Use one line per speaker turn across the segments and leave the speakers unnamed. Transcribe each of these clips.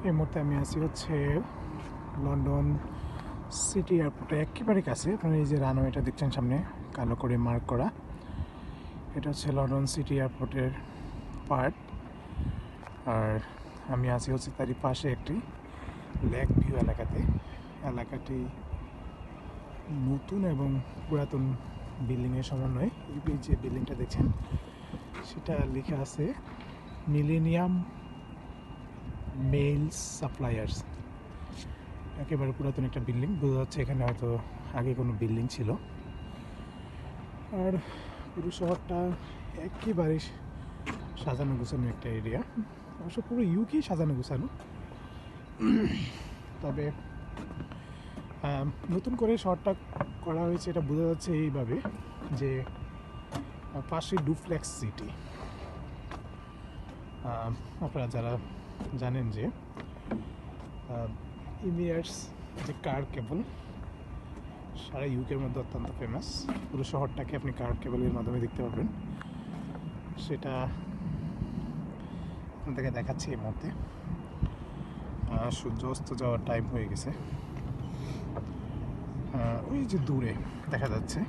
এই মুহূর্তে আমি আছি হচ্ছে লন্ডন সিটি এয়ারপোর্টে একেবারে কাছে। আপনারা এই যে রানওয়েটা দেখছেন সামনে কালো করে মার্ক করা, এটা হচ্ছে লন্ডন সিটি এয়ারপোর্টের পার্ট। আর আমি আছি হচ্ছে তারই পাশে একটি লেক ভিউ এলাকাতে। এলাকাটি নতুন এবং পুরাতন বিল্ডিংয়ের সমন্বয়ে। এই যে বিল্ডিংটা দেখছেন সেটা লেখা আছে মিলেনিয়াম মেইলস সাপ্লায়ার্স। একেবারে পুরাতন একটা বিল্ডিং, বোঝা যাচ্ছে এখানে হয়তো আগে কোনো বিল্ডিং ছিল। আর পুরো শহরটা একেবারে সাজানো গোছানো একটা এরিয়া, অবশ্য পুরো ইউকেই সাজানো গোছানো। তবে নতুন করে শহরটা করা হয়েছে এটা বোঝা যাচ্ছে এইভাবে যে পাশে ডুপ্লেক্স সিটি। আপনারা যারা জানেন যে ইমিয়ার্স যে কার কেবল সারা ইউকের মধ্যে অত্যন্ত ফেমাস, পুরো শহরটাকে আপনি কার কেবলের মাধ্যমে দেখতে পাবেন। সেটা আপনাদেরকে দেখাচ্ছি এই মুহূর্তে। সূর্য অস্ত যাওয়ার টাইম হয়ে গেছে। ওই যে দূরে দেখা যাচ্ছে,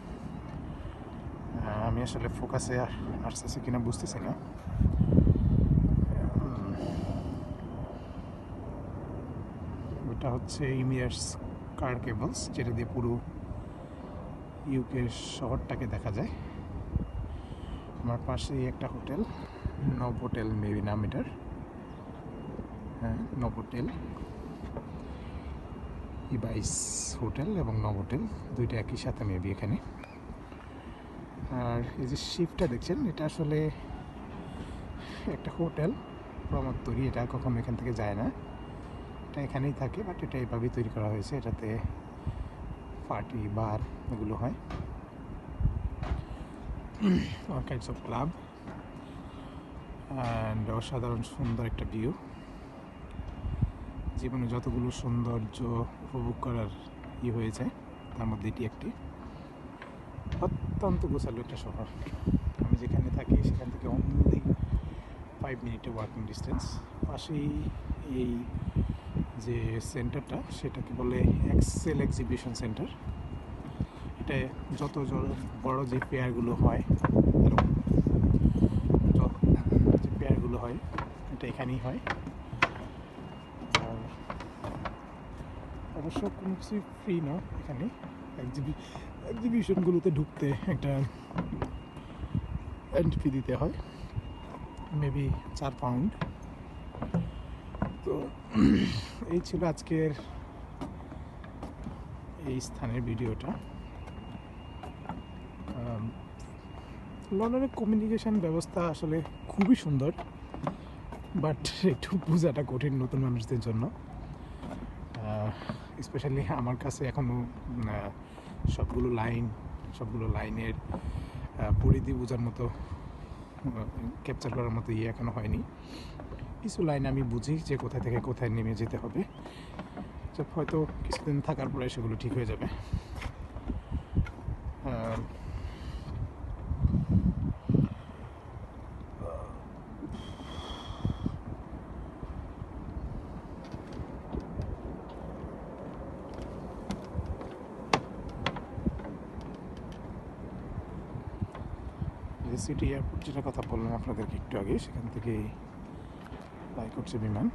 আমি আসলে ফোকাসে আসতেছে কিনা বুঝতেছি না। ওটা হচ্ছে ইমিয়ার্স কার কেবলস, যেটা দিয়ে পুরো ইউকের শহরটাকে দেখা যায়। আমার পাশেই একটা হোটেল, নোভোটেল মেবি নাম এটার। হ্যাঁ, নোভোটেল, ইবাইস হোটেল এবং নোভোটেল দুইটা একই সাথে মেবি এখানে। আর এই যে শিপটা দেখছেন এটা আসলে একটা হোটেল প্রমাদ তৈরি, এটা কখনো এখান থেকে যায় না, এটা এখানেই থাকে। বাট এটা এইভাবেই তৈরি করা হয়েছে, এটাতে পার্টি বার এগুলো হয়, all kinds of club. And অসাধারণ সুন্দর একটা ভিউ। জীবনে যতগুলো সৌন্দর্য উপভোগ করার হয়েছে তার মধ্যে এটি একটি। অত্যন্ত গোছালো একটা শহর। আমি যেখানে থাকি সেখান থেকে অনলি 5 মিনিটের ওয়াকিং ডিস্টেন্স। পাশেই এই যে সেন্টারটা সেটাকে বলে এক্সেল এক্সিবিশন সেন্টার। এটা যত বড় যে ফেয়ারগুলো হয়, যে ফেয়ারগুলো হয় এটা এখানেই হয়। আর অবশ্য কোনো কিছুই ফ্রি না এখানে। এক্সিবিশনগুলোতে ঢুকতে একটা এন্ট্রি ফি দিতে হয়, মেবি 4 পাউন্ড। তো এই ছিল আজকের এই স্থানের ভিডিওটা। লন্ডনের কমিউনিকেশন ব্যবস্থা আসলে খুবই সুন্দর, বাট একটু বোঝাটা কঠিন নতুন মানুষদের জন্য। স্পেশালি আমার কাছে এখনও সবগুলো লাইনের পরিধি বোঝার মতো, ক্যাপচার করার মতো এখনও হয়নি। কিছু লাইন আমি বুঝি যে কোথায় থেকে কোথায় নেমে যেতে হবে, হয়তো কিছুদিন থাকার পরে সেগুলো ঠিক হয়ে যাবে। সিটি এয়ারপোর্ট যেটা কথা বললাম আপনাদেরকে একটু আগে, সেখান থেকে ফ্লাই করছে বিমান।